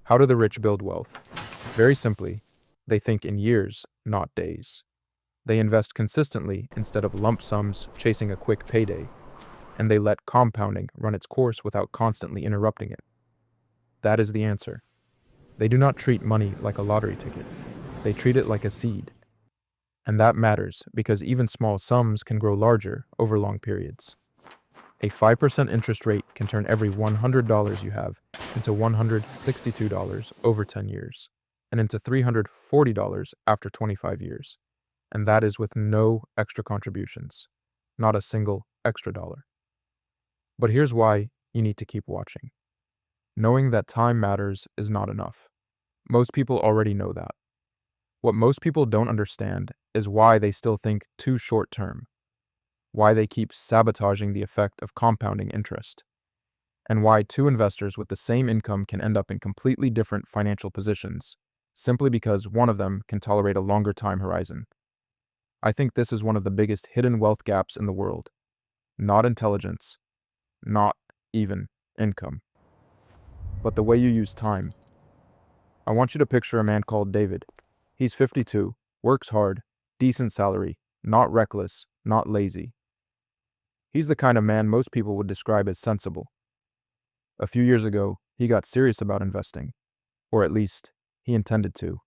How do the rich build wealth? Very simply, they think in years, not days. They invest consistently instead of lump sums chasing a quick payday, and they let compounding run its course without constantly interrupting it. That is the answer. They do not treat money like a lottery ticket. They treat it like a seed. And that matters because even small sums can grow larger over long periods. A 5% interest rate can turn every $100 you have into $162 over 10 years, and into $340 after 25 years. And that is with no extra contributions, not a single extra dollar. But here's why you need to keep watching. Knowing that time matters is not enough. Most people already know that. What most people don't understand is why they still think too short term, why they keep sabotaging the effect of compounding interest, and why two investors with the same income can end up in completely different financial positions, simply because one of them can tolerate a longer time horizon. I think this is one of the biggest hidden wealth gaps in the world. Not intelligence, not even income, but the way you use time. I want you to picture a man called David. He's 52, works hard, decent salary, not reckless, not lazy. He's the kind of man most people would describe as sensible. A few years ago, he got serious about investing, or at least, he intended to.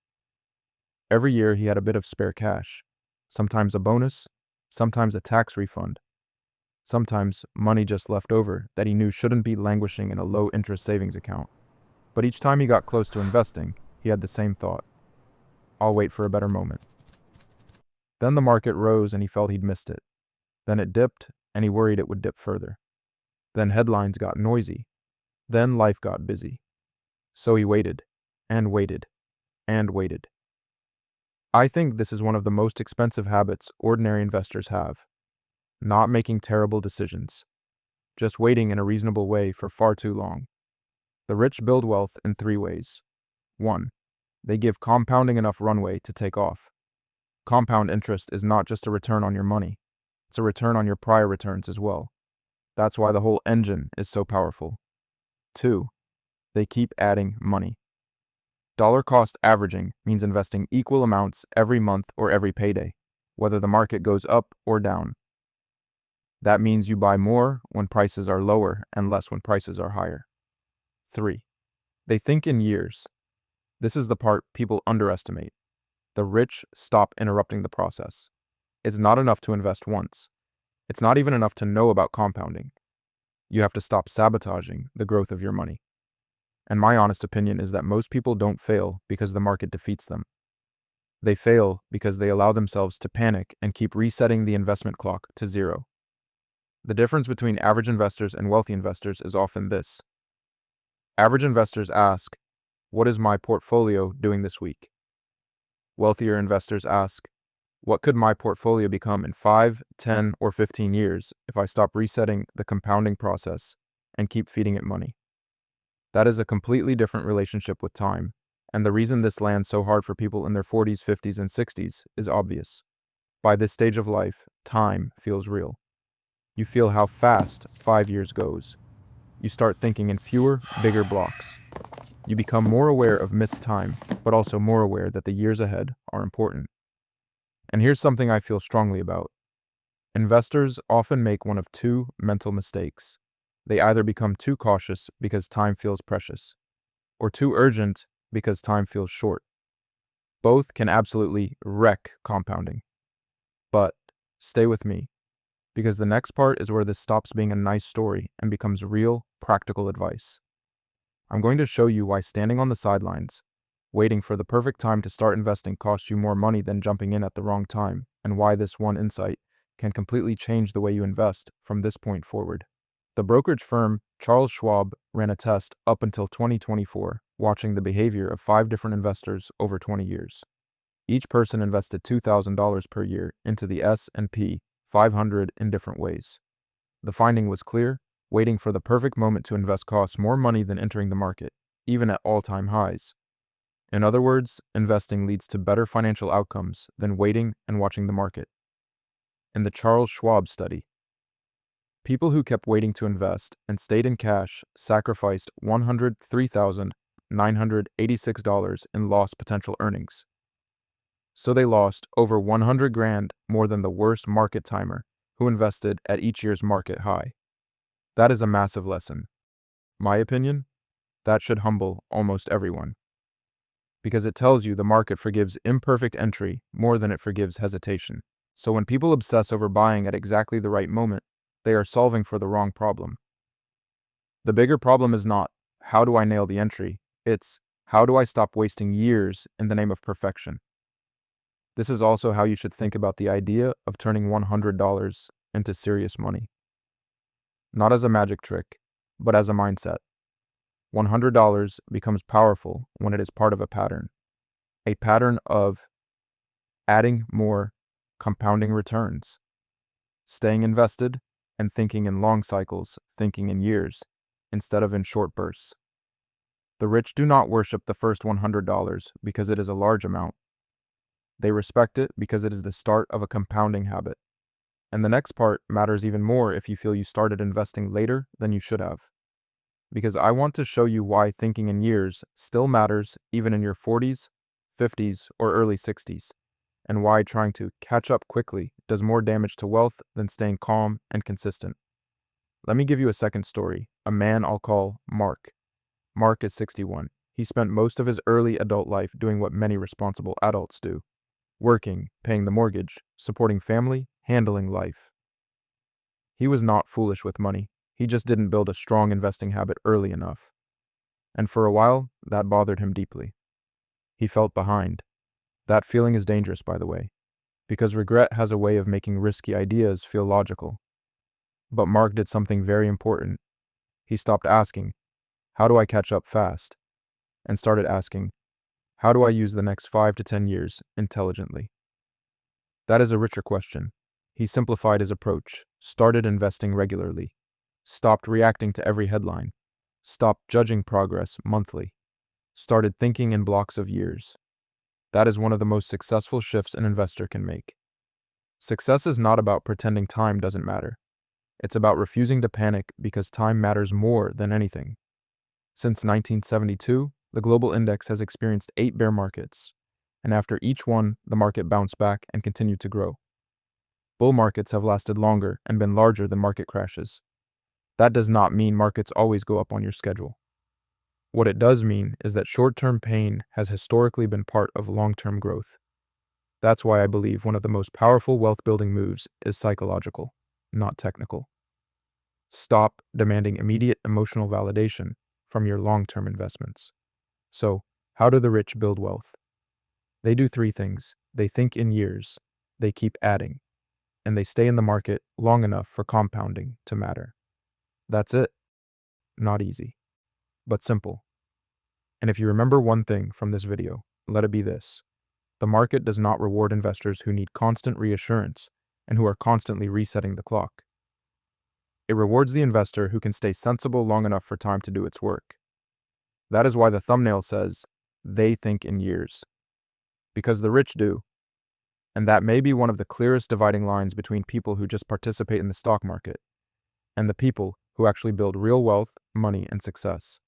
Every year he had a bit of spare cash, sometimes a bonus, sometimes a tax refund, sometimes money just left over that he knew shouldn't be languishing in a low-interest savings account. But each time he got close to investing, he had the same thought. I'll wait for a better moment. Then the market rose and he felt he'd missed it. Then it dipped and he worried it would dip further. Then headlines got noisy. Then life got busy. So he waited, and waited, and waited. I think this is one of the most expensive habits ordinary investors have. Not making terrible decisions. Just waiting in a reasonable way for far too long. The rich build wealth in three ways. 1. They give compounding enough runway to take off. Compound interest is not just a return on your money. It's a return on your prior returns as well. That's why the whole engine is so powerful. 2. They keep adding money. Dollar cost averaging means investing equal amounts every month or every payday, whether the market goes up or down. That means you buy more when prices are lower and less when prices are higher. 3. They think in years. This is the part people underestimate. The rich stop interrupting the process. It's not enough to invest once. It's not even enough to know about compounding. You have to stop sabotaging the growth of your money. And my honest opinion is that most people don't fail because the market defeats them. They fail because they allow themselves to panic and keep resetting the investment clock to zero. The difference between average investors and wealthy investors is often this. Average investors ask, what is my portfolio doing this week? Wealthier investors ask, what could my portfolio become in 5, 10, or 15 years if I stop resetting the compounding process and keep feeding it money? That is a completely different relationship with time, and the reason this lands so hard for people in their 40s, 50s, and 60s is obvious. By this stage of life, time feels real. You feel how fast 5 years goes. You start thinking in fewer, bigger blocks. You become more aware of missed time, but also more aware that the years ahead are important. And here's something I feel strongly about. Investors often make one of two mental mistakes. They either become too cautious because time feels precious, or too urgent because time feels short. Both can absolutely wreck compounding. But stay with me, because the next part is where this stops being a nice story and becomes real, practical advice. I'm going to show you why standing on the sidelines, waiting for the perfect time to start investing costs you more money than jumping in at the wrong time, and why this one insight can completely change the way you invest from this point forward. The brokerage firm Charles Schwab ran a test up until 2024, watching the behavior of 5 different investors over 20 years. Each person invested $2,000 per year into the S&P 500 in different ways. The finding was clear. Waiting for the perfect moment to invest costs more money than entering the market, even at all-time highs. In other words, investing leads to better financial outcomes than waiting and watching the market. In the Charles Schwab study, people who kept waiting to invest and stayed in cash sacrificed $103,900 $986 in lost potential earnings. So they lost over 100 grand more than the worst market timer who invested at each year's market high. That is a massive lesson. My opinion? That should humble almost everyone. Because it tells you the market forgives imperfect entry more than it forgives hesitation. So when people obsess over buying at exactly the right moment, they are solving for the wrong problem. The bigger problem is not, how do I nail the entry? It's, how do I stop wasting years in the name of perfection? This is also how you should think about the idea of turning $100 into serious money. Not as a magic trick, but as a mindset. $100 becomes powerful when it is part of a pattern of adding more compounding returns, staying invested, and thinking in long cycles, thinking in years, instead of in short bursts. The rich do not worship the first $100 because it is a large amount. They respect it because it is the start of a compounding habit. And the next part matters even more if you feel you started investing later than you should have. Because I want to show you why thinking in years still matters even in your 40s, 50s, or early 60s, and why trying to catch up quickly does more damage to wealth than staying calm and consistent. Let me give you a second story, a man I'll call Mark. Mark is 61. He spent most of his early adult life doing what many responsible adults do: working, paying the mortgage, supporting family, handling life. He was not foolish with money. He just didn't build a strong investing habit early enough. And for a while, that bothered him deeply. He felt behind. That feeling is dangerous, by the way, because regret has a way of making risky ideas feel logical. But Mark did something very important. He stopped asking, how do I catch up fast? And started asking, how do I use the next 5 to 10 years intelligently? That is a richer question. He simplified his approach, started investing regularly, stopped reacting to every headline, stopped judging progress monthly, started thinking in blocks of years. That is one of the most successful shifts an investor can make. Success is not about pretending time doesn't matter. It's about refusing to panic because time matters more than anything. Since 1972, the global index has experienced 8 bear markets, and after each one, the market bounced back and continued to grow. Bull markets have lasted longer and been larger than market crashes. That does not mean markets always go up on your schedule. What it does mean is that short-term pain has historically been part of long-term growth. That's why I believe one of the most powerful wealth-building moves is psychological, not technical. Stop demanding immediate emotional validation from your long-term investments. So, how do the rich build wealth? They do 3 things. They think in years, they keep adding, and they stay in the market long enough for compounding to matter. That's it. Not easy, but simple. And if you remember one thing from this video, let it be this: the market does not reward investors who need constant reassurance and who are constantly resetting the clock. It rewards the investor who can stay sensible long enough for time to do its work. That is why the thumbnail says, they think in years. Because the rich do. And that may be one of the clearest dividing lines between people who just participate in the stock market and the people who actually build real wealth, money, and success.